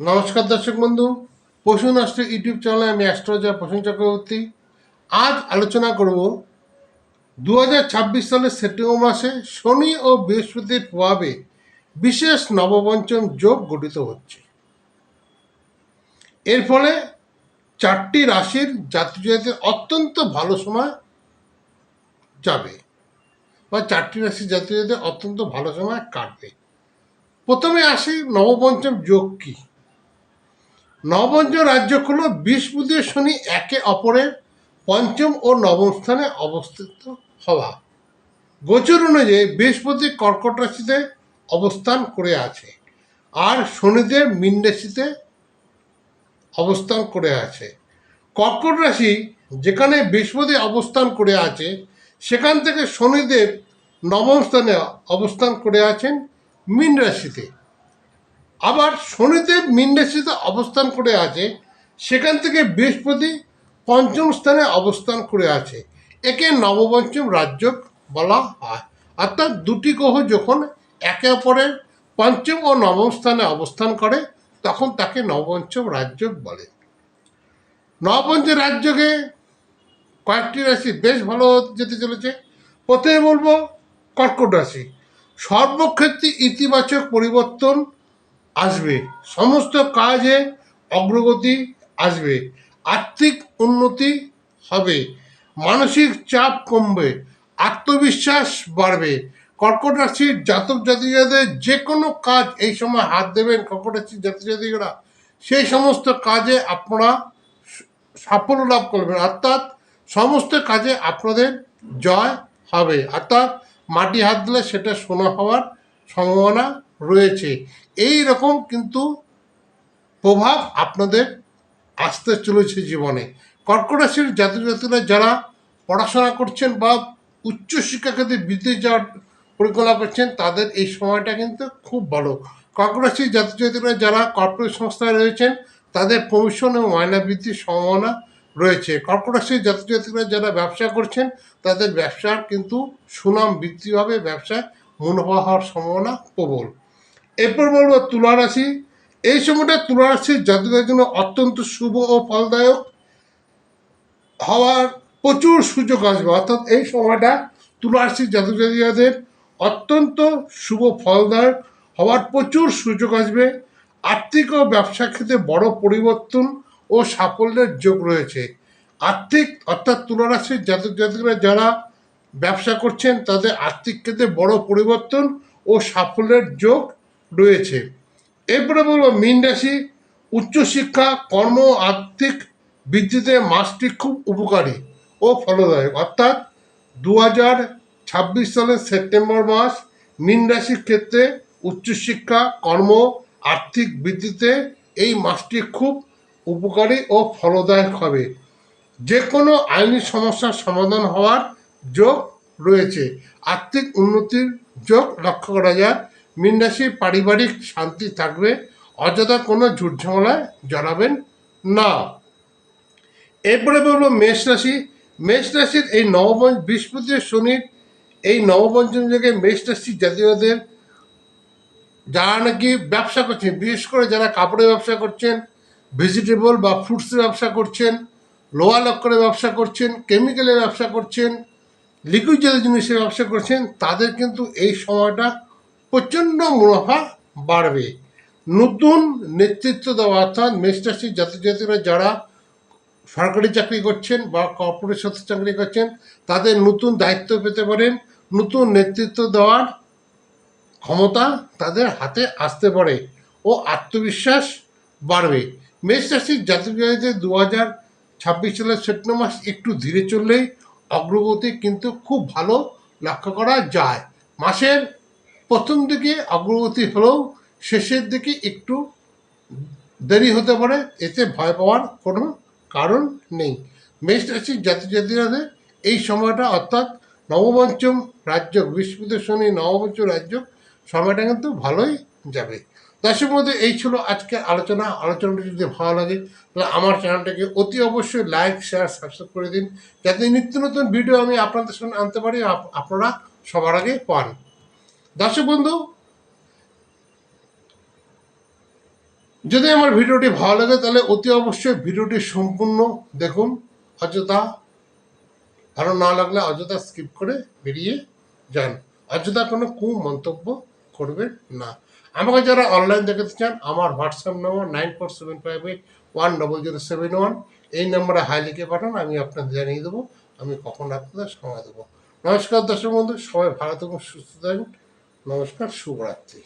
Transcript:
নমস্কার দর্শক বন্ধু, পশু নষ্ট ইউটিউব চ্যানেলে আমি অ্যাস্ট্রোলজার প্রসূন চক্রবর্তী। আজ আলোচনা করব 2026 সালের সেপ্টেম্বর মাসে শনি ও বৃহস্পতির প্রভাবে বিশেষ নবপঞ্চম যোগ গঠিত হচ্ছে। এর ফলে 4টি রাশির জাতজাতির অত্যন্ত ভালো সময় যাবে বা 4টি রাশির জাতজাতির অত্যন্ত ভালো সময় কাটবে। প্রথমে আসি নবপঞ্চম যোগ কি। নবপঞ্চম রাজ্য হল বৃহস্পতি ও শনি একে অপরের পঞ্চম ও নবম স্থানে অবস্থিত হওয়া। গোচর অনুযায়ী বৃহস্পতি কর্কট রাশিতে অবস্থান করে আছে আর শনিদেব মীন রাশিতে অবস্থান করে আছে। কর্কট রাশি যেখানে বৃহস্পতি অবস্থান করে আছে সেখান থেকে শনিদেব নবম স্থানে অবস্থান করে আছেন মীন রাশিতে। আবার শনিদেব মীন রাশিতে অবস্থান করে আছে সেখান থেকে বৃহস্পতি পঞ্চম স্থানে অবস্থান করে আছে। একে নবপঞ্চম রাজযোগ বলা হয়। অর্থাৎ দুটি গ্রহ যখন একে অপরের পঞ্চম ও নবম স্থানে অবস্থান করে তখন তাকে নবপঞ্চম রাজযোগ বলে। নবপঞ্চম রাজযোগে কয়েকটি রাশি বেশ ভালো যেতে চলেছে। প্রথমে বলবো কর্কট রাশি। সর্বক্ষেত্রে ইতিবাচক পরিবর্তন আসবে, সমস্ত কাজে অগ্রগতি আসবে, আর্থিক উন্নতি হবে, মানসিক চাপ কমবে, আত্মবিশ্বাস বাড়বে। কর্কট রাশির জাতক জাতিকাদের যে কোনো কাজ এই সময় হাত দেবেন কর্কট রাশির জাতক জাতিকারা, সেই সমস্ত কাজে আপনারা সাফল্য লাভ করবেন। অর্থাৎ সমস্ত কাজে আপনাদের জয় হবে। অর্থাৎ মাটি হাত দিলে সেটা সোনা হওয়ার সম্ভাবনা রয়েছে। এই রকম কিন্তু প্রভাব আপনাদের আসতে চলেছে জীবনে। কর্কট রাশির জাতক জাতিরা যারা পড়াশোনা করছেন বা উচ্চশিক্ষা ক্ষেত্রে বিদেশ যাওয়ার পরিকল্পনা করছেন তাদের এই সময়টা কিন্তু খুব ভালো। কর্কট রাশির জাতক জাতিরা যারা কর্পোরেট সংস্থায় রয়েছেন তাদের প্রমোশন এবং মায়না বৃদ্ধির সম্ভাবনা রয়েছে। কর্কট রাশির জাতক জাতিরা যারা ব্যবসা করছেন তাদের ব্যবসার কিন্তু সুনাম বৃদ্ধি হবে, ব্যবসায় মুনাফা হওয়ার সম্ভাবনা প্রবল। এরপর বলবো তুলা রাশি। এই সময়টা তুলা রাশির জাতকদের জন্য অত্যন্ত শুভ ও ফলদায়ক হওয়ার প্রচুর সুযোগ আসবে। অর্থাৎ এই সময়টা তুলা রাশির জাতক জাতিকাদের অত্যন্ত শুভ ফলদায়ক হওয়ার প্রচুর সুযোগ আসবে। আর্থিক ও ব্যবসা ক্ষেত্রে বড় পরিবর্তন ও সাফল্যের যোগ রয়েছে। আর্থিক অর্থাৎ তুলা রাশির জাতক জাতিকরা যারা ব্যবসা করছেন তাদের আর্থিক ক্ষেত্রে বড় পরিবর্তন ও সাফল্যের যোগ রয়েছে। এরপরে বলবো মীন রাশি। উচ্চশিক্ষা, কর্ম, আর্থিক বৃদ্ধিতে মাসটি খুব উপকারী ও ফলদায়ক। অর্থাৎ 2026 সালের সেপ্টেম্বর মাস মীন রাশির ক্ষেত্রে উচ্চশিক্ষা, কর্ম, আর্থিক বৃদ্ধিতে এই মাসটি খুব উপকারী ও ফলদায়ক হবে। যে কোনো আইনি সমস্যার সমাধান হওয়ার যোগ রয়েছে। আর্থিক উন্নতির যোগ লক্ষ্য করা যায়। মীন রাশির পারিবারিক শান্তি থাকবে, অযথা কোনো ঝুটঝামেলায় জড়াবেন না। এরপরে বলবো মেষ রাশি। মেষ রাশির এই বৃহস্পতি শনির এই নবপঞ্চম যুগে মেষ রাশির জাতীয়দের যারা নাকি ব্যবসা করছেন, বিশেষ করে যারা কাপড়ের ব্যবসা করছেন, ভেজিটেবল বা ফ্রুটসের ব্যবসা করছেন, লোহা লক্করের ব্যবসা করছেন, কেমিক্যালের ব্যবসা করছেন, লিকুইড জাতীয় জিনিসের ব্যবসা করছেন, তাদের কিন্তু এই সময়টা প্রচণ্ড মুনাফা বাড়বে। নতুন নেতৃত্ব দেওয়া অর্থাৎ মেষ রাশির জাতিরা যারা সরকারি চাকরি করছেন বা কর্পোরেট সাথে চাকরি করছেন তাদের নতুন দায়িত্ব পেতে পারেন, নতুন নেতৃত্ব দেওয়ার ক্ষমতা তাদের হাতে আসতে পারে ও আত্মবিশ্বাস বাড়বে। মেষ রাশির জাতকদের 2026 সালের সেপ্টেম্বর মাস একটু ধীরে চললেই অগ্রগতি কিন্তু খুব ভালো লক্ষ্য করা যায়। মাসের প্রথম দিকে অগ্রগতি হলেও শেষের দিকে একটু দেরি হতে পারে, এতে ভয় পাওয়ার কোনো কারণ নেই। মেষ রাশির জাতিদের এই সময়টা অর্থাৎ নবপঞ্চম রাজ্য বৃহস্পতি শনি নবপঞ্চম রাজ্য সময়টা কিন্তু ভালোই যাবে। দর্শক মধ্যে এই ছিল আজকের আলোচনাটা যদি ভালো লাগে তাহলে আমার চ্যানেলটাকে অতি অবশ্যই লাইক শেয়ার সাবস্ক্রাইব করে দিন, যাতে নিত্য নতুন ভিডিও আমি আপনাদের সামনে আনতে পারি, আপনারা সবার আগে পান। দর্শক বন্ধু, যদি আমার ভিডিওটি ভালো লাগে তাহলে অতি অবশ্যই ভিডিওটি সম্পূর্ণ দেখুন, অযথা ভালো না লাগলে অযথা স্কিপ করে বেরিয়ে যান, অযথা কোনো মন্তব্য করবেন না। আমাকে যারা অনলাইন দেখাতে চান, আমার হোয়াটসঅ্যাপ নম্বর 9475810071, এই নম্বরে হাই লিখে পাঠান, আমি আপনাদের জানিয়ে দেবো আমি কখন আপনাদের সময় দেবো। নমস্কার দর্শক বন্ধু, সবাই ভালো থাকুন, সুস্থ থাকুন। নমস্কার, শুভরাত্রি।